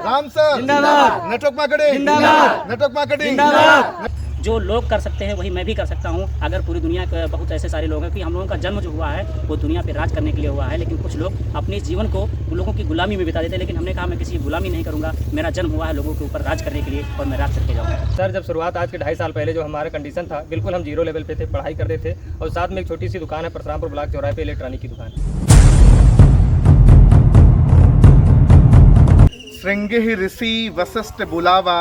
Ram sir जिंदाबाद। Network marketing जिंदाबाद। Network marketing जिंदाबाद। जो लोग कर सकते हैं वही मैं भी कर सकता हूँ। अगर पूरी दुनिया के बहुत ऐसे सारे लोग हैं कि हम लोगों का जन्म जो हुआ है वो दुनिया पे राज करने के लिए हुआ है, लेकिन कुछ लोग अपने जीवन को उन लोगों की गुलामी में बिता देते हैं। लेकिन हमने कहा मैं किसी की गुलामी नहीं करूँगा, मेरा जन्म हुआ है लोगों के ऊपर राज करने के लिए और मैं राज करके जाऊँगा। सर जब शुरुआत आज के 2.5 साल पहले जो हमारा कंडीशन था, बिल्कुल हम जीरो लेवल पे थे, पढ़ाई करते थे और साथ में एक छोटी सी दुकान है परशुरामपुर ब्लॉक चौराहे पे, इलेक्ट्रॉनिक की दुकान। श्रृंगे ऋषि वशिष्ठ बुलावा,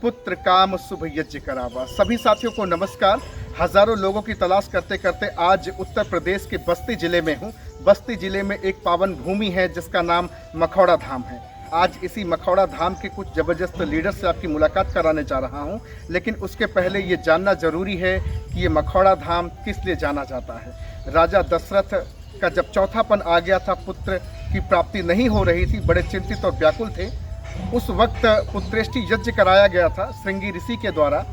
पुत्र काम शुभ यज्ञ करावा। सभी साथियों को नमस्कार। हजारों लोगों की तलाश करते करते आज उत्तर प्रदेश के बस्ती जिले में हूँ। बस्ती जिले में एक पावन भूमि है जिसका नाम मखौड़ा धाम है। आज इसी मखौड़ा धाम के कुछ ज़बरदस्त लीडर से आपकी मुलाकात कराने जा रहा हूँ, लेकिन उसके पहले ये जानना जरूरी है कि ये मखौड़ा धाम किस लिए जाना जाता है। राजा दशरथ का जब चौथापन आ गया था, पुत्र की प्राप्ति नहीं हो रही थी, बड़े चिंतित और व्याकुल थे। उस वक्त पुत्रेष्टि यज्ञ कराया गया था श्रृंगी ऋषि के द्वारा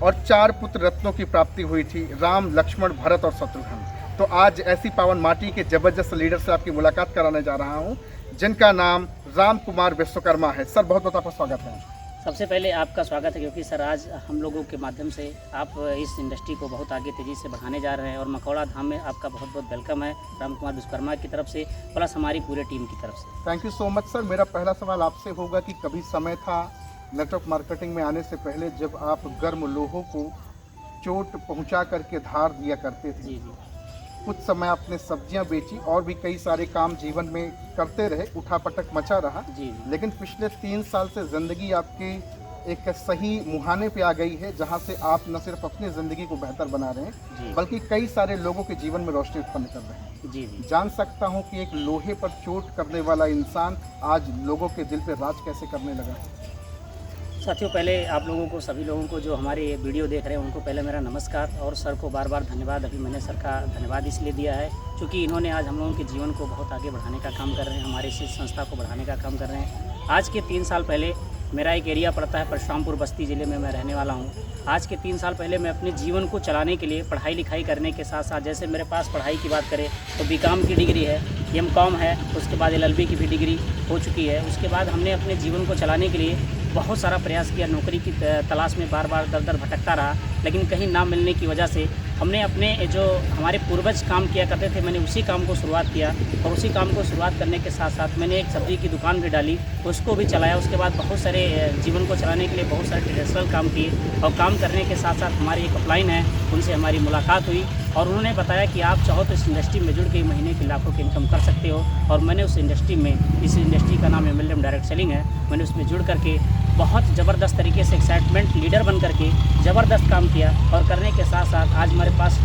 और 4 पुत्र रत्नों की प्राप्ति हुई थी, राम, लक्ष्मण, भरत और शत्रुघ्न। तो आज ऐसी पावन माटी के जबरदस्त लीडर से आपकी मुलाकात कराने जा रहा हूं, जिनका नाम राम कुमार विश्वकर्मा है। सर बहुत बहुत आपका स्वागत है। सबसे पहले आपका स्वागत है, क्योंकि सर आज हम लोगों के माध्यम से आप इस इंडस्ट्री को बहुत आगे तेज़ी से बढ़ाने जा रहे हैं और मखौड़ा धाम में आपका बहुत बहुत वेलकम है राम कुमार विश्वकर्मा की तरफ से प्लस हमारी पूरे टीम की तरफ से। Thank you so much sir. मेरा पहला सवाल आपसे होगा कि कभी समय था नेटवर्क मार्केटिंग में आने से पहले जब आप गर्म लोहों को चोट पहुंचा करके धार दिया करते थे। जी। कुछ समय आपने सब्जियां बेची और भी कई सारे काम जीवन में करते रहे, उठापटक मचा रहा। जी। लेकिन पिछले 3 साल से ज़िंदगी आपकी एक सही मुहाने पे आ गई है, जहां से आप न सिर्फ अपनी ज़िंदगी को बेहतर बना रहे हैं बल्कि कई सारे लोगों के जीवन में रोशनी उत्पन्न कर रहे हैं। जी। जान सकता हूं कि एक लोहे पर चोट करने वाला इंसान आज लोगों के दिल पे राज कैसे करने लगा? साथियों, पहले आप लोगों को, सभी लोगों को जो हमारे वीडियो देख रहे हैं उनको पहले मेरा नमस्कार और सर को बार बार धन्यवाद। अभी मैंने सर का धन्यवाद इसलिए दिया है क्योंकि इन्होंने आज हम लोगों के जीवन को बहुत आगे बढ़ाने का काम कर रहे हैं, हमारे इस संस्था को बढ़ाने का काम कर रहे हैं। आज के 3 साल पहले मेरा एक एरिया पड़ता है परशुरामपुर, बस्ती ज़िले में मैं रहने वाला हूँ। आज के 3 साल पहले मैं अपने जीवन को चलाने के लिए पढ़ाई लिखाई करने के साथ साथ, जैसे मेरे पास पढ़ाई की बात करें तो बीकॉम की डिग्री है, एमकॉम है, उसके बाद LLB की भी डिग्री हो चुकी है। उसके बाद हमने अपने जीवन को चलाने के लिए बहुत सारा प्रयास किया, नौकरी की तलाश में बार बार दर दर भटकता रहा, लेकिन कहीं ना मिलने की वजह से हमने अपने जो हमारे पूर्वज काम किया करते थे, मैंने उसी काम को शुरुआत किया और उसी काम को शुरुआत करने के साथ साथ मैंने एक सब्ज़ी की दुकान भी डाली, उसको भी चलाया। उसके बाद बहुत सारे जीवन को चलाने के लिए बहुत सारे ट्रेडिशनल काम किए और काम करने के साथ साथ हमारी एक अपलाइन है, उनसे हमारी मुलाकात हुई और उन्होंने बताया कि आप चाहो तो इस इंडस्ट्री में जुड़ के महीने की लाखों की इनकम कर सकते हो। और मैंने उस इंडस्ट्री में, इस इंडस्ट्री का नाम MLM डायरेक्ट सेलिंग है, मैंने उसमें जुड़ करके बहुत ज़बरदस्त तरीके से एक्साइटमेंट लीडर बन करके ज़बरदस्त काम किया और करने के साथ साथ आज हमारे पास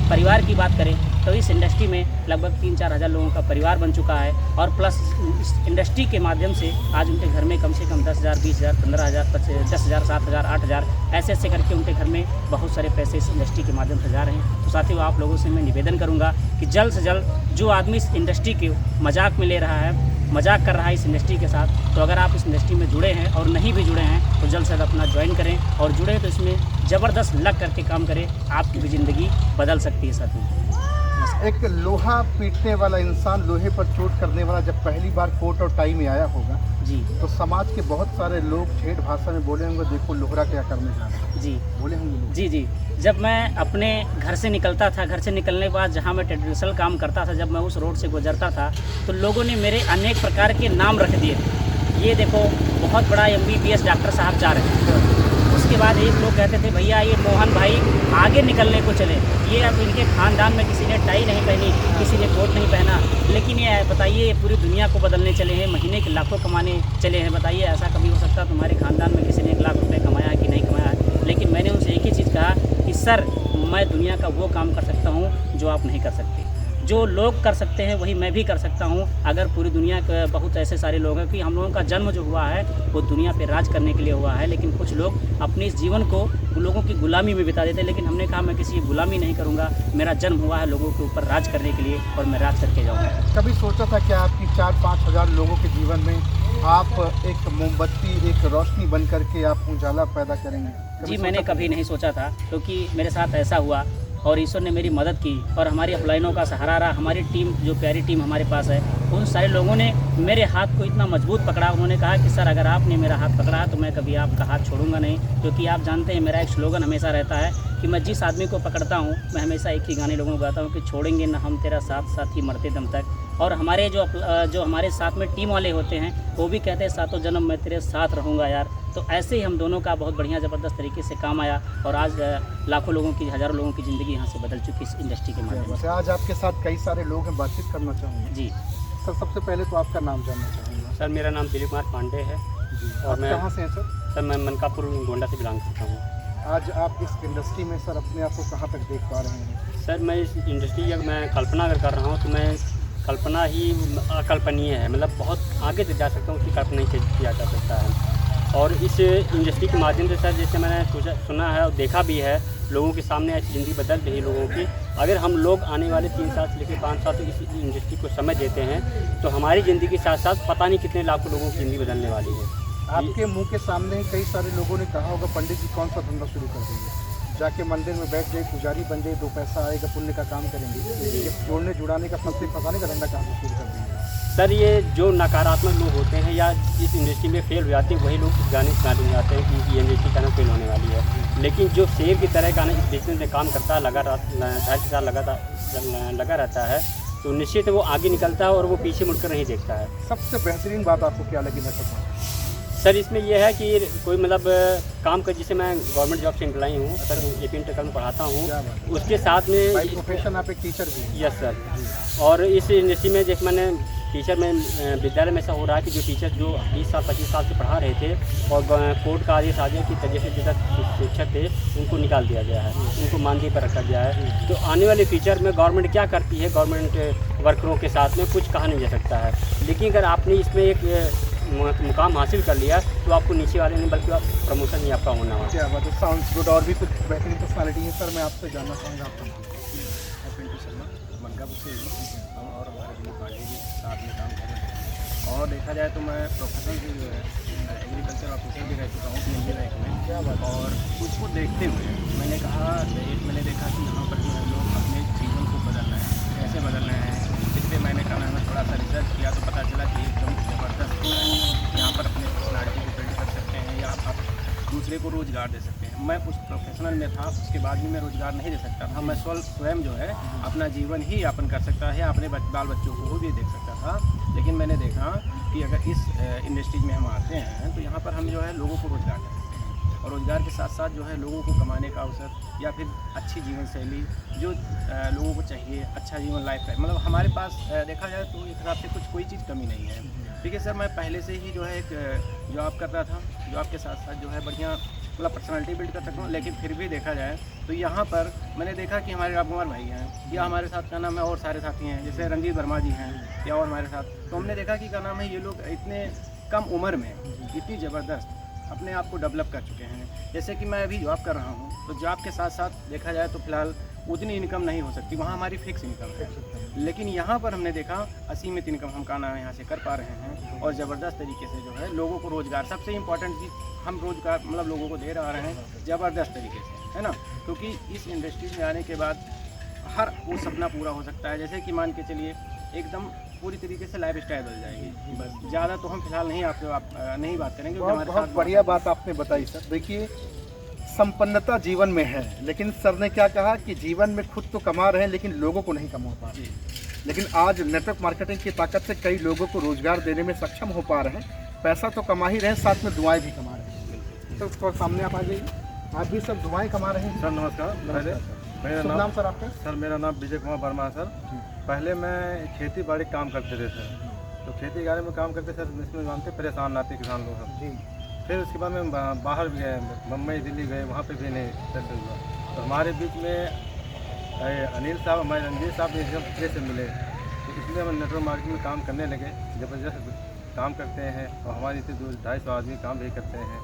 परिवार की बात करें तो इस इंडस्ट्री में लगभग 3-4 हज़ार लोगों का परिवार बन चुका है और प्लस इस इंडस्ट्री के माध्यम से आज उनके घर में कम से कम 10,000, 20,000, 15,000, 10,000, 7,000, 8,000 ऐसे करके उनके घर में बहुत सारे पैसे इस इंडस्ट्री के माध्यम से जा रहे हैं। तो साथियों, आप लोगों से मैं निवेदन करूँगा कि जल्द से जल्द जो आदमी इस इंडस्ट्री के मजाक में ले रहा है, मजाक कर रहा है इस इंडस्ट्री के साथ, तो अगर आप इस इंडस्ट्री में जुड़े हैं और नहीं भी जुड़े हैं तो जल्द से जल्द अपना ज्वाइन करें और जुड़े तो इसमें ज़बरदस्त लग करके काम करें, आपकी भी ज़िंदगी बदल सकती है। साथियों, एक लोहा पीटने वाला इंसान, लोहे पर चोट करने वाला जब पहली बार कोट और टाई में आया होगा जी, तो समाज के बहुत सारे लोग ठेठ भाषा में बोले होंगे, देखो लोहरा क्या करने जा रहा है। जी बोले होंगे लोग। जी। जब मैं अपने घर से निकलता था, घर से निकलने के बाद जहाँ मैं ट्रेडिशनल काम करता था, जब मैं उस रोड से गुजरता था तो लोगों ने मेरे अनेक प्रकार के नाम रख दिए। ये देखो बहुत बड़ा MBBS डॉक्टर साहब जा रहे हैं। उसके बाद एक लोग कहते थे भैया ये मोहन भाई आगे निकलने को चले, ये अब इनके खानदान में किसी ने टाई नहीं पहनी, किसी ने कोट नहीं पहना, लेकिन ये बताइए ये पूरी दुनिया को बदलने चले हैं, महीने के लाखों कमाने चले हैं। बताइए ऐसा कभी हो सकता तुम्हारे खानदान में किसी ने 1 लाख रुपये कमाया है कि नहीं कमाया है? लेकिन मैंने उनसे एक ही चीज़ कहा कि सर मैं दुनिया का वो काम कर सकता हूँ जो आप नहीं कर सकते। जो लोग कर सकते हैं वही मैं भी कर सकता हूँ। अगर पूरी दुनिया के बहुत ऐसे सारे लोग हैं कि हम लोगों का जन्म जो हुआ है वो दुनिया पे राज करने के लिए हुआ है, लेकिन कुछ लोग अपने इस जीवन को उन लोगों की गुलामी में बिता देते हैं। लेकिन हमने कहा मैं किसी की गुलामी नहीं करूँगा, मेरा जन्म हुआ है लोगों के ऊपर राज करने के लिए और मैं राज करके जाऊँगा। कभी सोचा था कि आपकी 4-5 हज़ार लोगों के जीवन में आप एक मोमबत्ती, एक रोशनी बन करके आप उजाला पैदा करेंगे? जी, मैंने कभी नहीं सोचा था, क्योंकि मेरे साथ ऐसा हुआ और ईश्वर ने मेरी मदद की और हमारी अपलाइनों का सहारा रहा। हमारी टीम, जो प्यारी टीम हमारे पास है, उन सारे लोगों ने मेरे हाथ को इतना मजबूत पकड़ा। उन्होंने कहा कि सर, अगर आपने मेरा हाथ पकड़ा तो मैं कभी आपका हाथ छोड़ूंगा नहीं, क्योंकि आप जानते हैं मेरा एक स्लोगन हमेशा रहता है कि मैं जिस आदमी को पकड़ता हूँ, मैं हमेशा एक ही गाने लोगों को गाता हूँ कि छोड़ेंगे ना हम तेरा साथ, साथ ही मरते दम तक। और हमारे जो हमारे साथ में टीम वाले होते हैं, वो भी कहते हैं सातों जन्म मैं तेरे साथ रहूँगा यार। तो ऐसे ही हम दोनों का बहुत बढ़िया ज़बरदस्त तरीके से काम आया और आज लाखों लोगों की, हज़ारों लोगों की ज़िंदगी यहाँ से बदल चुकी इस इंडस्ट्री के माध्यम से। आज आपके साथ कई सारे लोग हैं, बातचीत करना चाहूँगा। जी सर, सबसे पहले तो आपका नाम जानना चाहूँगा। सर, मेरा नाम दिलीप कुमार पांडे है और मैं कहाँ से हैं सर? सर, मैं मनकापुर गोंडा से बिलोंग करता हूँ। आज आप इस इंडस्ट्री में सर अपने आप को कहाँ तक देख पा रहे हैं? सर, मैं इस इंडस्ट्री की मैं कल्पना अगर कर रहा हूँ तो मैं कल्पना ही अकल्पनीय है, मतलब बहुत आगे तक जा सकता हूँ, उसकी कल्पना नहीं किया जा सकता है। और इस इंडस्ट्री के माध्यम से सर, जैसे मैंने सुना है और देखा भी है, लोगों के सामने ऐसी ज़िंदगी बदल रही है लोगों की। अगर हम लोग आने वाले 3 साल से लेकर 5 साल तक इस इंडस्ट्री को समझ देते हैं तो हमारी ज़िंदगी के साथ साथ पता नहीं कितने लाखों लोगों की ज़िंदगी बदलने वाली है। आपके मुंह के सामने ही कई सारे लोगों ने कहा होगा, पंडित जी कौन सा धंधा शुरू कर देंगे, जाके मंदिर में बैठ जाए, पुजारी बन जाए, 2 पैसा आएगा, पुण्य का काम करेंगे। ये जोड़ने जुड़ाने का, फंसने फंसाने का धंधा कहाँ से शुरू कर देंगे? सर, ये जो नकारात्मक लोग होते हैं या इस इंडस्ट्री में फेल हो जाते हैं, वही लोग इस गाने सुनाने जाते हैं कि ये इंडस्ट्री कहना फेल होने वाली है। लेकिन जो शेर की तरह गाने इस बिजनेस में काम करता है, लगातार लगा रहता है, तो निश्चित वो आगे निकलता है और वो पीछे मुड़कर नहीं देखता है। सबसे बेहतरीन बात आपको क्या लगी नाटक में? सर, इसमें यह है कि कोई मतलब काम कर, जिसे मैं गवर्नमेंट जॉब से एम्प्लॉई हूँ, सर AP इंटर में पढ़ाता हूँ, उसके साथ में बाय प्रोफेशन आप एक टीचर भी हैं? Yes sir. और इस इंडस्ट्री में जैसे मैंने टीचर में विद्यालय में ऐसा हो रहा है कि जो टीचर जो 20 साल 25 साल से पढ़ा रहे थे और कोर्ट का आदेश आ गया कि जैसे शिक्षक थे उनको निकाल दिया गया है, उनको मानदेय पर रखा गया है। तो आने वाले फ्यूचर में गवर्नमेंट क्या करती है, गवर्नमेंट वर्करों के साथ में कुछ कहा नहीं जा सकता है। लेकिन अगर आपने इसमें एक मुकाम हासिल कर लिया तो आपको नीचे वाले नहीं बल्कि प्रमोशन ही आपका होना है। क्या बात है, साउंड्स गुड। और भी कुछ बेहतरीन पर्सनालिटी है सर, मैं आपसे जानना चाहूँगा आपका नाम। पिंटू शर्मा, मनकापुर से हम और हमारे दिलीप पांडे जी साथ में काम कर रहे हैं। और देखा जाए तो मैं प्रोफेशनल भी जो है एग्रीकल्चर ऑफिसर भी रह चुका हूँ PNB बैंक में। क्या बात। और उसको देखते हुए मैंने कहा, मैंने देखा कि यहाँ पर जो है लोग अपने जीवन को बदल रहे हैं, कैसे बदल रहे हैं। इसलिए मैंने कहा, मैं थोड़ा सा रिसर्च किया तो पता चला कि एकदम ज़बरदस्त हो रहा है। यहाँ पर अपने पर्सनालिटी को बिल्ड कर सकते हैं या आप दूसरे को रोज़गार दे सकते हैं। मैं उस प्रोफेशनल में था, उसके बाद भी मैं रोज़गार नहीं दे सकता था। मैं स्वयं जो है अपना जीवन ही यापन कर सकता है, अपने बाल बच्चों को भी देख सकता था। लेकिन मैंने देखा कि अगर इस इंडस्ट्री में हम आते हैं तो यहाँ पर हम जो है लोगों को रोज़गार दे सकते हैं और रोज़गार के साथ साथ जो है लोगों को कमाने का अवसर या फिर अच्छी जीवन शैली जो लोगों को चाहिए, अच्छा जीवन लाइफ का, मतलब हमारे पास देखा जाए तो एक हिसाब से कोई चीज़ कमी नहीं है। ठीक है सर, मैं पहले से ही जो है एक जॉब कर रहा था, जॉब के साथ साथ जो है बढ़िया मतलब पर्सनालिटी बिल्ड कर सकता हूँ। लेकिन फिर भी देखा जाए तो यहाँ पर मैंने देखा कि हमारे रामकुमार भाई हैं या हमारे साथ क्या नाम है और सारे साथी हैं, जैसे रंजीत वर्मा जी हैं या और हमारे साथ, तो हमने देखा कि क्या नाम है ये लोग इतने कम उम्र में इतनी ज़बरदस्त अपने आप को डेवलप कर चुके हैं। जैसे कि मैं अभी जॉब कर रहा हूँ तो जॉब के साथ साथ देखा जाए तो फिलहाल उतनी इनकम नहीं हो सकती, वहाँ हमारी फिक्स इनकम है। लेकिन यहाँ पर हमने देखा असीमित इनकम हम का नाम यहाँ से कर पा रहे हैं और ज़बरदस्त तरीके से जो है लोगों को रोज़गार, सबसे इम्पॉर्टेंट चीज़ हम रोज़गार मतलब लोगों को दे रहे हैं ज़बरदस्त तरीके से, है ना। क्योंकि इस इंडस्ट्री में आने के बाद हर वो सपना पूरा हो सकता है। जैसे कि मान के चलिए एकदम पूरी तरीके से लाइफ स्टाइल बदल जाएगी। बस ज़्यादा तो हम फिलहाल नहीं नहीं बात करेंगे। बहुत बढ़िया बात आपने बताई सर। देखिए, संपन्नता जीवन में है, लेकिन सर ने क्या कहा कि जीवन में खुद तो कमा रहे हैं लेकिन लोगों को नहीं कमा पा रहे। लेकिन आज नेटवर्क मार्केटिंग की ताकत से कई लोगों को रोजगार देने में सक्षम हो पा रहे हैं। पैसा तो कमा ही रहे हैं, साथ में दुआएं भी कमा रहे हैं। तो थोड़ा सामने आप आ जाइए, आप भी सब दुआएं कमा रहे हैं। सर नमस्कार। मेरा नाम सर आपका? सर मेरा नाम विजय कुमार वर्मा है सर। पहले मैं खेती बाड़ी काम करते थे सर, तो खेती बाड़ी में काम करते सर, इसमें जानते परेशान आते किसान लोग सब जी। फिर उसके बाद में बाहर भी गए, मुंबई दिल्ली गए, वहाँ पे भी नहीं सेटल हुआ। तो हमारे बीच में अनिल साहब, हमारे रंजीत साहब एकदम से मिले, तो इसलिए हम नेटवर्क मार्केटिंग में काम करने लगे। ज़बरदस्त काम करते हैं और हमारे इतने 200-250 आदमी काम भी करते हैं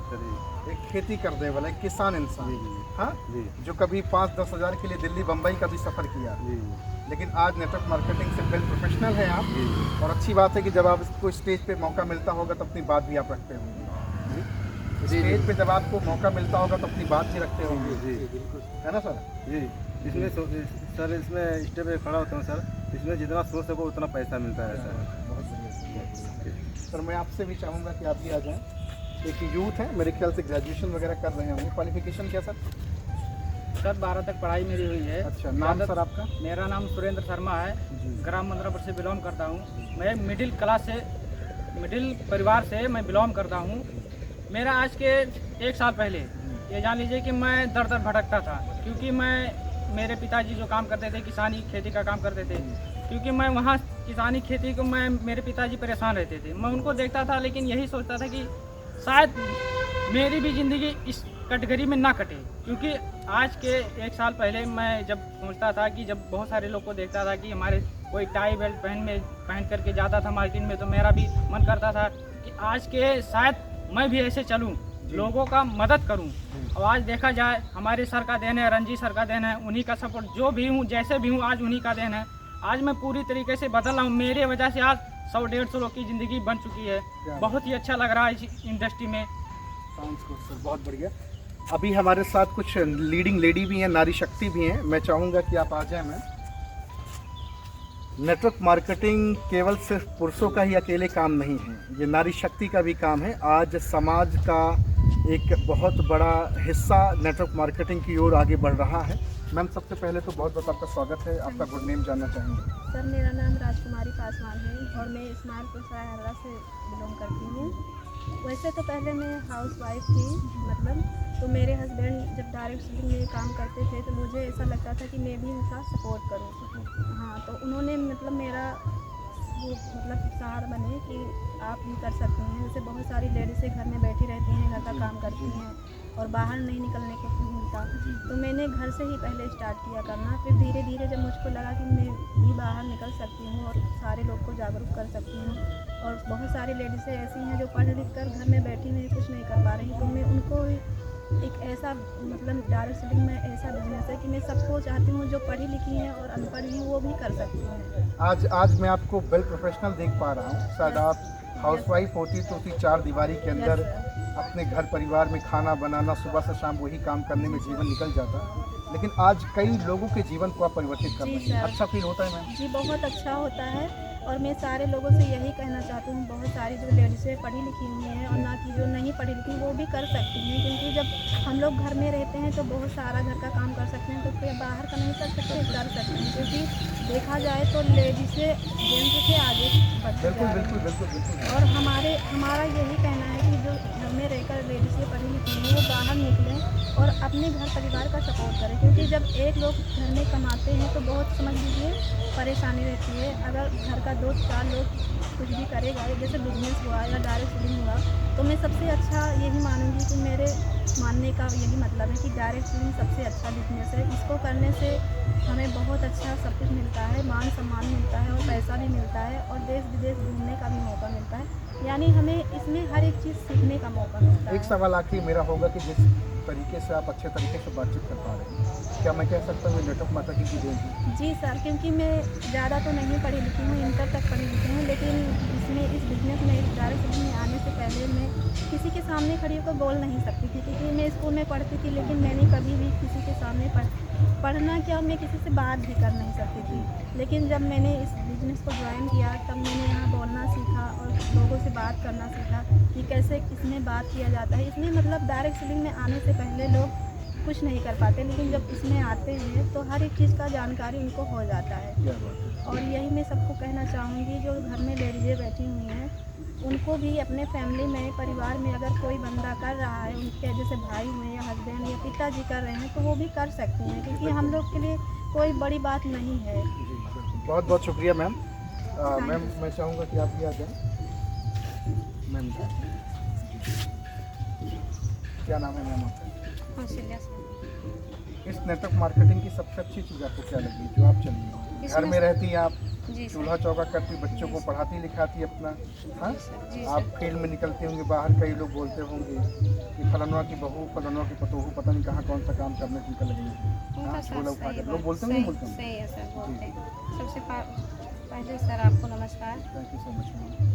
सर। एक खेती करने वाला एक किसान इंसान, हाँ जी, जो कभी 5-10 हज़ार के लिए दिल्ली बम्बई का भी सफ़र किया जी। लेकिन आज नेटवर्क मार्केटिंग से वेल प्रोफेशनल है आप जी। और अच्छी बात है कि जब आप इसको स्टेज पे मौका मिलता होगा तो अपनी बात भी आप रखते होंगे जी। स्टेज पे जब आपको मौका मिलता होगा तो अपनी बात भी रखते होंगे जी, बिल्कुल, है ना सर जी। इसमें सर इसमें स्टेप पे खड़ा होता हूँ सर, इसमें जितना सोच सको उतना पैसा मिलता है सर। बहुत बढ़िया सर। मैं आपसे भी चाहूँगा कि आप भी आ जाएं। एक यूथ है, मेरे ख्याल से ग्रेजुएशन वगैरह कर रहे होंगे। क्वालिफिकेशन क्या सर? सर 12 तक पढ़ाई मेरी हुई है। अच्छा, नाम सर आपका? मेरा नाम सुरेंद्र शर्मा है, ग्राम मंदरापुर से बिलोंग करता हूँ। मैं मिडिल परिवार से मैं बिलोंग करता हूँ। मेरा आज के 1 साल पहले ये जान लीजिए कि मैं दर दर भटकता था, क्योंकि मेरे पिताजी जो काम करते थे, किसानी खेती का काम करते थे, क्योंकि मैं वहाँ किसानी खेती को मेरे पिताजी परेशान रहते थे। मैं उनको देखता था, लेकिन यही सोचता था कि शायद मेरी भी ज़िंदगी इस कैटेगरी में ना कटे, क्योंकि आज के 1 साल पहले मैं जब सोचता था कि जब बहुत सारे लोग को देखता था कि हमारे कोई टाई बेल्ट पहन करके जाता था मार्केट में, तो मेरा भी मन करता था कि आज के शायद मैं भी ऐसे चलूं, लोगों का मदद करूं। और आज देखा जाए हमारे सर का देन है, रणजीत सर का देन है, उन्हीं का सपोर्ट, जो भी हूँ जैसे भी हूँ आज उन्हीं का देन है। आज मैं पूरी तरीके से बदल रहा हूँ, मेरे वजह से आज 100-150 लोग की ज़िंदगी बन चुकी है। बहुत ही अच्छा लग रहा है इस इंडस्ट्री में। सर बहुत बढ़िया। अभी हमारे साथ कुछ लीडिंग लेडी भी हैं, नारी शक्ति भी हैं। मैं चाहूँगा कि आप आ जाएं। मैम, नेटवर्क मार्केटिंग केवल सिर्फ पुरुषों का ही अकेले काम नहीं है, ये नारी शक्ति का भी काम है। आज समाज का एक बहुत बड़ा हिस्सा नेटवर्क मार्केटिंग की ओर आगे बढ़ रहा है। मैम, सबसे पहले तो बहुत बहुत आपका स्वागत है। आपका गुड नेम जानना चाहेंगे? सर, मेरा नाम राजकुमारी पासवान है और मैं इस्माइलपुर सरायहर्रा से बिलोंग करती हूँ। वैसे तो पहले मैं हाउस वाइफ थी, तो मेरे हस्बैंड जब डायरेक्ट सेलिंग में काम करते थे तो मुझे ऐसा लगता था कि मैं भी उनका सपोर्ट करूँ। हाँ, तो उन्होंने मेरा वो सहारा बने कि आप भी कर सकते हैं। जैसे बहुत सारी लेडीज़ें घर में बैठी रहती हैं, घर का काम करती हैं और बाहर नहीं निकलने को मिलता, तो मैंने घर से ही पहले स्टार्ट किया करना। फिर धीरे धीरे जब मुझको लगा कि मैं भी बाहर निकल सकती हूँ और सारे लोग को जागरूक कर सकती हूँ, और बहुत सारी लेडीज़ें ऐसी हैं जो पढ़ लिख कर घर में बैठी हुई कुछ नहीं कर पा रही, तो मैं उनको एक ऐसा डायरेक्ट सेलिंग में ऐसा बिजनेस है कि मैं सबको चाहती हूँ जो पढ़ी लिखी हैं और अनपढ़ ही वो भी कर सकती हैं। आज मैं आपको वेल प्रोफेशनल देख पा रहा हूँ। शायद आप हाउसवाइफ होती तो उसी 4 दीवारी के अंदर अपने घर परिवार में खाना बनाना, सुबह से शाम वही काम करने में जीवन निकल जाता, लेकिन आज कई लोगों के जीवन को आप परिवर्तित कर रही हैं। अच्छा फील होता है मैम? जी, बहुत अच्छा होता है। और मैं सारे लोगों से यही कहना चाहती हूँ, बहुत सारी जो लेडीज़ें पढ़ी लिखी हुई हैं और ना कि जो नहीं पढ़ी लिखी वो भी कर सकती हैं, क्योंकि जब हम लोग घर में रहते हैं तो बहुत सारा घर का काम कर सकते हैं, तो फिर बाहर का नहीं कर सकते, कर सकते हैं, क्योंकि देखा जाए तो लेडीज़ें जेंट्स से आगे बढ़ती जा रही हैं। और हमारा यही कहना है कि जो घर में रहकर लेडीज़ें पढ़ी लिखी हैं वो बाहर निकलें और अपने घर परिवार का सपोर्ट करें, क्योंकि जब एक लोग घर में कमाते हैं तो बहुत समझ लीजिए परेशानी रहती है। अगर घर का 2-4 लोग कुछ भी करेगा, जैसे बिजनेस हुआ या डायरेक्ट सेलिंग हुआ, तो मैं सबसे अच्छा यही मानूंगी कि मेरे मानने का यही मतलब है कि डायरेक्ट सेलिंग सबसे अच्छा बिजनेस है। इसको करने से हमें बहुत अच्छा सब कुछ मिलता है, मान सम्मान मिलता है और पैसा भी मिलता है और देश विदेश घूमने का भी मौका मिलता है, यानी हमें इसमें हर एक चीज़ सीखने का मौका मिलता है। एक सवाल आखिरी मेरा होगा कि जिस तरीके से आप अच्छे तरीके से बातचीत कर पा रहे हैं, क्या मैं कह सकता हूँ नेटवर्क मार्केटिंग की देन है? जी सर, क्योंकि मैं ज़्यादा तो नहीं पढ़ी लिखी हूँ, इंटर तक पढ़ी लिखी हूँ, लेकिन इस बिजनेस में इस डायरेक्ट सेलिंग में आने से पहले मैं किसी के सामने खड़ी होकर बोल नहीं सकती थी, क्योंकि मैं स्कूल में पढ़ती थी, लेकिन मैंने कभी भी किसी के सामने पढ़ना क्या, मैं किसी से बात भी कर नहीं सकती थी। लेकिन जब मैंने इस बिज़नेस को ज्वाइन किया तब मैंने यहाँ बोलना सीखा और लोगों से बात करना सीखा कि कैसे इसमें बात किया जाता है। इसमें डायरेक्ट सेलिंग में आने से पहले लोग कुछ नहीं कर पाते, लेकिन जब इसमें आते हैं तो हर एक चीज़ का जानकारी उनको हो जाता है। और यही मैं सबको कहना चाहूँगी, जो घर में लेडीज़ें बैठी हुई हैं उनको भी अपने फैमिली में, परिवार में अगर कोई बंदा कर रहा है, उनके जैसे भाई हुए या हस्बैंड या पिताजी कर रहे हैं, तो वो भी कर सकते हैं, क्योंकि हम लोग के लिए कोई बड़ी बात नहीं है। बहुत बहुत शुक्रिया मैम। मैम, मैं चाहूँगा कि आप भी आ जाएँ। मैम, क्या नाम है मैम आपका? इस नेटवर्क मार्केटिंग की सबसे अच्छी चीज़ आपको क्या लगी जो आप चली हो? घर में रहती हैं आप, चूल्हा चौका करती, बच्चों को पढ़ाती लिखाती अपना, हाँ, आप फील्ड में निकलते होंगे, बाहर कई लोग बोलते होंगे कि फलाना की बहू, फलाना की पतोहू, पता नहीं कहाँ कौन सा काम करने से निकल गई है। लोग बोलते हैं, बोलते हैं। सही है सर, बोलते हैं। सबसे पहले सर आपको नमस्कार। Thank you so much ma'am.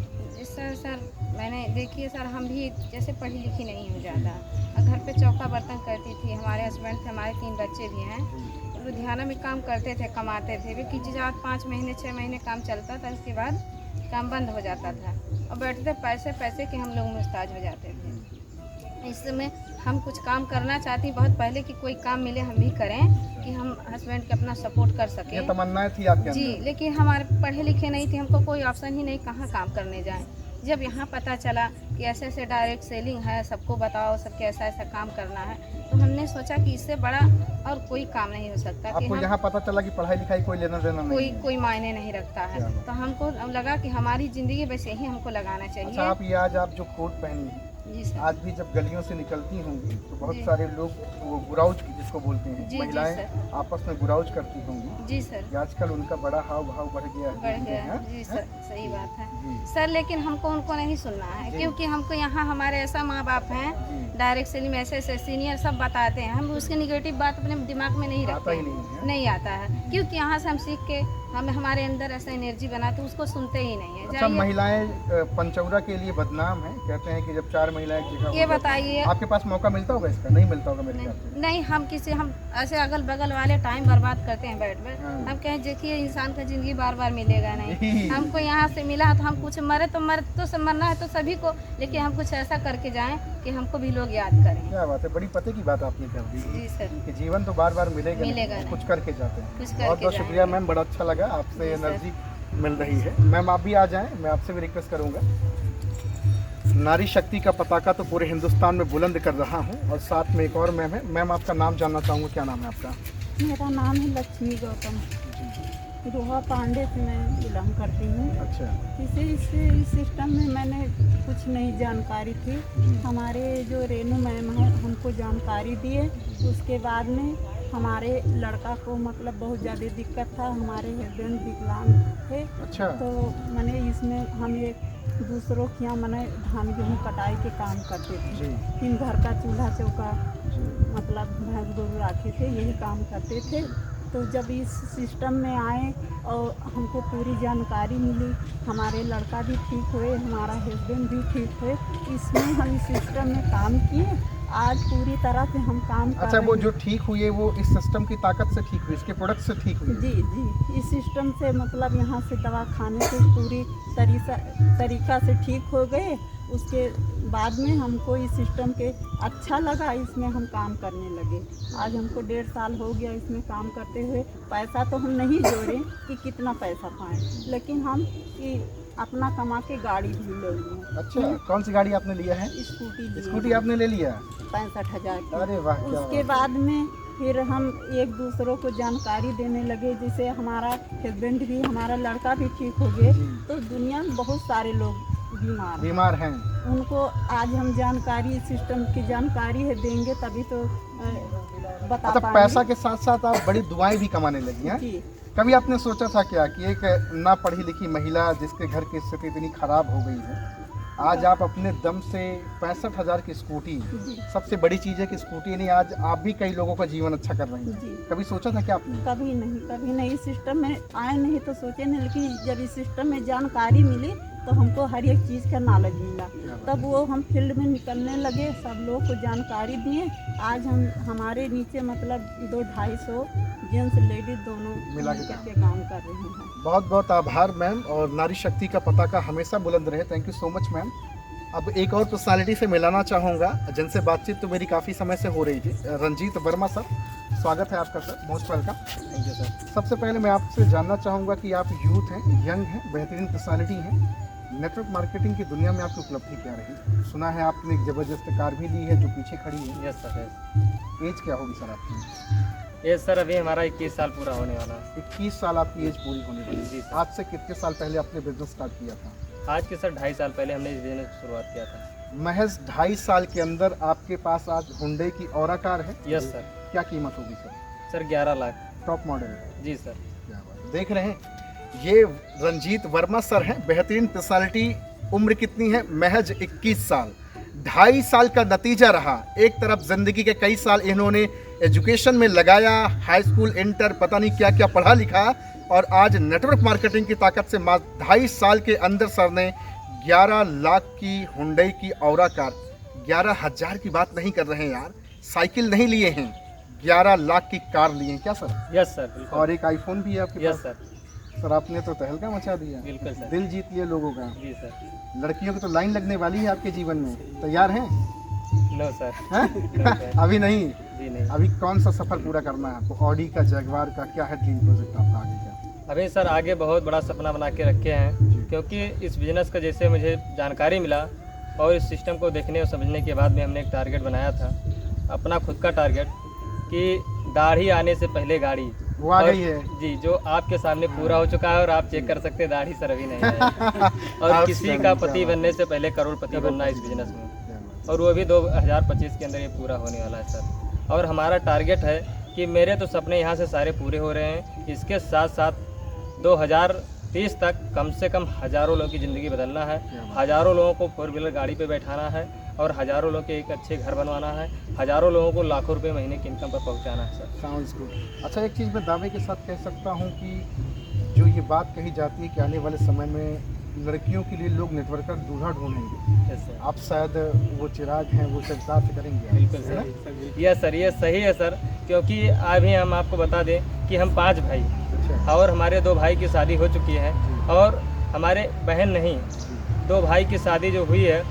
Sir मैंने देखिए सर, हम भी जैसे पढ़ी लिखी नहीं हूँ ज़्यादा, घर पे चौका बर्तन करती थी, हमारे हस्बैंड थे, हमारे 3 बच्चे भी हैं, लुधियाना में काम करते थे, कमाते थे। वे किसी जात 5 महीने 6 महीने काम चलता था, उसके बाद काम बंद हो जाता था और बैठते पैसे पैसे के हम लोग मुहताज हो जाते थे। इस समय हम कुछ काम करना चाहती हैं बहुत पहले कि कोई काम मिले हम भी करें कि हम हस्बैंड के अपना सपोर्ट कर सकें। ये तमन्नाएं थी आपके जी, अंदर? लेकिन हमारे पढ़े लिखे नहीं थे, हमको कोई ऑप्शन ही नहीं कहाँ काम करने जाएं। जब यहाँ पता चला कि ऐसे ऐसे डायरेक्ट सेलिंग है, सबको बताओ, सबके ऐसा ऐसा काम करना है, तो हमने सोचा कि इससे बड़ा और कोई काम नहीं हो सकता। कि आपको हम यहाँ पता चला कि पढ़ाई लिखाई कोई लेना देना नहीं है? कोई मायने नहीं रखता है, क्या बात। तो हमको लगा कि हमारी ज़िंदगी बस यही हमको लगाना अच्छा, चाहिए। आप ये आज आप जो कोट पहनी है, जी सर। आज भी जब गलियों से निकलती होंगी तो बहुत जी। सारे लोग वो बुराउज जिसको बोलते हैं, जी, जी, महिलाएं सर। आपस में बुराउज करती होंगी जी सर, कि आजकल उनका बड़ा हाव भाव बढ़ गया है। बढ़ गया हैं? है। जी सर, सही बात है जी। सर, लेकिन हमको उनको नहीं सुनना है, जी। क्योंकि हमको यहाँ हमारे ऐसा माँ बाप हैं, जी। डायरेक्ट सेलिंग में ऐसे ऐसे सीनियर सब बताते हैं, हम उसकी निगेटिव बात अपने दिमाग में नहीं आता रखते ही नहीं है। नहीं आता है, क्योंकि यहाँ से हम सीख के हमें हमारे अंदर ऐसा एनर्जी बना तो उसको सुनते ही नहीं है। अच्छा, जाइए, महिलाएं पंचौरा के लिए बदनाम है, कहते हैं कि जब 4 महिलाएं एक जगह हो ये जाती हैं- बताइए। आपके पास मौका मिलता होगा इसका? नहीं मिलता होगा मेरे ख्याल से। नहीं, हम ऐसे अगल बगल वाले टाइम बर्बाद करते हैं बैठ बैठ। हाँ। हम कहें देखिए इंसान का जिंदगी बार बार मिलेगा नहीं, हमको यहाँ से मिला तो हम कुछ मरे तो मरना है तो सभी को, लेकिन हम कुछ ऐसा करके जाएं कि हमको भी लोग याद करें। क्या बात है, बड़ी पते की बात आपने कर दी जी सर, कि जीवन तो बार बार मिलेगा मिलेगा नहीं, नहीं। कुछ करके जाते हैं। कुछ बहुत करके बहुत शुक्रिया जाएंगे। मैम, बड़ा अच्छा लगा आपसे जी सर। एनर्जी मिल रही है। मैम आप भी आ जाएं, मैं आपसे भी रिक्वेस्ट करूंगा। नारी शक्ति का पताका तो पूरे हिंदुस्तान में बुलंद कर रहा हूं और साथ में एक और मैम है। मैम आपका नाम जानना चाहूँगा, क्या नाम है आपका? मेरा नाम है लक्ष्मी गौतम। रोहा पांडे से मैं बिलोंग करती हूँ। अच्छा, इस सिस्टम में मैंने कुछ नहीं जानकारी थी। हमारे जो रेनू मैम है हमको जानकारी दिए, उसके बाद में हमारे लड़का को मतलब बहुत ज़्यादा दिक्कत था, हमारे हस्बैंड विकलांग थे। अच्छा। तो मैंने इसमें हम एक दूसरों के यहाँ मैंने धान गेहूँ कटाई के काम करते थे, जी। फिर घर का चूल्हा चौका मतलब भैंस गोरू रखे थे, यही काम करते थे। तो जब इस सिस्टम में आए और हमको पूरी जानकारी मिली, हमारे लड़का भी ठीक हुए, हमारा हस्बैंड भी ठीक हुए, इसमें हम इस सिस्टम में काम किए। आज पूरी तरह से हम काम कर अच्छा, रहे वो हैं। जो ठीक हुई है वो इस सिस्टम की ताकत से ठीक हुई, इसके प्रोडक्ट से ठीक हुई? जी जी, इस सिस्टम से मतलब यहाँ से दवा खाने से पूरी तरीका से ठीक हो गए। उसके बाद में हमको इस सिस्टम के अच्छा लगा, इसमें हम काम करने लगे। आज हमको 1.5 साल हो गया इसमें काम करते हुए। पैसा तो हम नहीं जोड़े कि कितना पैसा पाएँ, लेकिन हम कि अपना कमा के गाड़ी भी ले लिए। अच्छा, कौन सी गाड़ी आपने लिया है? स्कूटी आपने ले लिया? 65,000 की। अरे वाह, क्या उसके बात बाद में फिर हम एक दूसरों को जानकारी देने लगे, जैसे हमारा हस्बैंड भी हमारा लड़का भी ठीक हो गए। तो दुनिया में बहुत सारे लोग बीमार हैं। उनको आज हम जानकारी सिस्टम की जानकारी है देंगे तभी तो बता अच्छा, पाएंगे। पैसा के साथ साथ आप बड़ी दुआएं भी कमाने लगी हैं। जी। कभी आपने सोचा था क्या कि एक ना पढ़ी लिखी महिला जिसके घर की स्थिति इतनी खराब हो गई है, आज आप अपने दम से 65,000 की स्कूटी, जी। सबसे बड़ी चीज़ है कि स्कूटी नहीं, आज आप भी कई लोगों का जीवन अच्छा कर रही हैं। जी। कभी सोचा था क्या आपने? कभी नहीं इस सिस्टम में आए नहीं तो सोचे नहीं, लेकिन जब इस सिस्टम में जानकारी मिली तो हमको हर एक चीज़ का नॉलेज मिला। तब वो हम फील्ड में निकलने लगे, सब लोग को जानकारी दिए। आज हम हमारे नीचे मतलब 200-250 जेंट्स लेडीज दोनों मिला के करके काम कर रहे हैं। बहुत बहुत आभार मैम, और नारी शक्ति का पताका हमेशा बुलंद रहे। Thank you so much ma'am. अब एक और पर्सनालिटी से मिलाना चाहूँगा जिनसे बातचीत तो मेरी काफ़ी समय से हो रही थी। रंजीत वर्मा सर, स्वागत है आपका sir, most welcome. Thank you sir. सबसे पहले मैं आपसे जानना चाहूँगा कि आप यूथ हैं, यंग हैं, बेहतरीन पर्सनालिटी हैं, नेटवर्क मार्केटिंग की दुनिया में आपकी उपलब्धि क्या रही? सुना है आपने एक ज़बरदस्त कार भी ली है जो पीछे खड़ी है। Yes sir, yes. एज क्या होगी सर आपकी? ये सर अभी हमारा 21 साल पूरा होने वाला है। 21 साल आपकी एज पूरी होने वाली जी है। सर। आज से कितने साल पहले आपने बिजनेस स्टार्ट किया था? आज के सर 2.5 साल पहले हमने इस बिजनेस की शुरुआत किया था। महज 2.5 साल के अंदर आपके पास आज हुंडई की औरा कार है। Yes sir. क्या कीमत होगी sir? Sir 11 lakh. Top model. जी सर। क्या बात है। देख रहे हैं ये रंजीत वर्मा सर हैं, बेहतरीन पर्सनालिटी। उम्र कितनी है? महज 21 साल। 2.5 साल का नतीजा रहा। एक तरफ ज़िंदगी के कई साल इन्होंने एजुकेशन में लगाया, हाई स्कूल, इंटर, पता नहीं क्या क्या पढ़ा लिखा, और आज नेटवर्क मार्केटिंग की ताकत से मात्र 2.5 साल के अंदर सर ने 11 लाख की हुंडई की औरा कार, 11,000 की बात नहीं कर रहे हैं यार, साइकिल नहीं लिए हैं, 11 लाख की कार ली है क्या सर? यस सर, बिल्कुल। और एक आईफोन भी है आपके यस पास? सर, सर आपने तो तहलका मचा दिया, बिल्कुल सर। दिल जीत लिया लोगों का। जी सर। लड़कियों की तो लाइन लगने वाली है आपके जीवन में, तैयार हैं? No sir. हैं? No sir. अभी नहीं। जी नहीं। अभी कौन सा सफर पूरा करना है आपको? ऑडी का, जगवार का, क्या है ड्रीम प्रोजेक्ट आपका आगे का? अभी सर आगे बहुत बड़ा सपना बना के रखे हैं, क्योंकि इस बिज़नेस का जैसे मुझे जानकारी मिला और इस सिस्टम को देखने और समझने के बाद में हमने एक टारगेट बनाया था, अपना खुद का टारगेट, कि दाढ़ी आने से पहले गाड़ी। वो आ और गई है। जी, जो आपके सामने पूरा हो चुका है और आप चेक कर सकते हैं, दाढ़ी सर अभी नहीं है। और किसी का पति बनने से पहले करोड़पति बनना है इस बिज़नेस में, और वो भी 2025 के अंदर ये पूरा होने वाला है सर। और हमारा टारगेट है कि मेरे तो सपने यहाँ से सारे पूरे हो रहे हैं, इसके साथ साथ 2030 तक कम से कम हज़ारों लोगों की ज़िंदगी बदलना है, हज़ारों लोगों को 4 व्हीलर गाड़ी पे बैठाना है, और हज़ारों लोगों के एक अच्छे घर बनवाना है, हज़ारों लोगों को लाखों रुपए महीने की इनकम पर पहुंचाना है सर। Sounds good. अच्छा, एक चीज़ मैं दावे के साथ कह सकता हूँ कि जो ये बात कही जाती है कि आने वाले समय में लड़कियों के लिए लोग नेटवर्कर दूल्हा ढूंढेंगे, यस सर, आप शायद वो चिराग हैं वो चर्चा से करेंगे। बिल्कुल सर। यस सर, ये सही है सर, क्योंकि अभी हम आपको बता दें कि हम 5 भाई, अच्छा, और हमारे 2 भाई की शादी हो चुकी है, और हमारे बहन नहीं, 2 भाई की शादी जो हुई है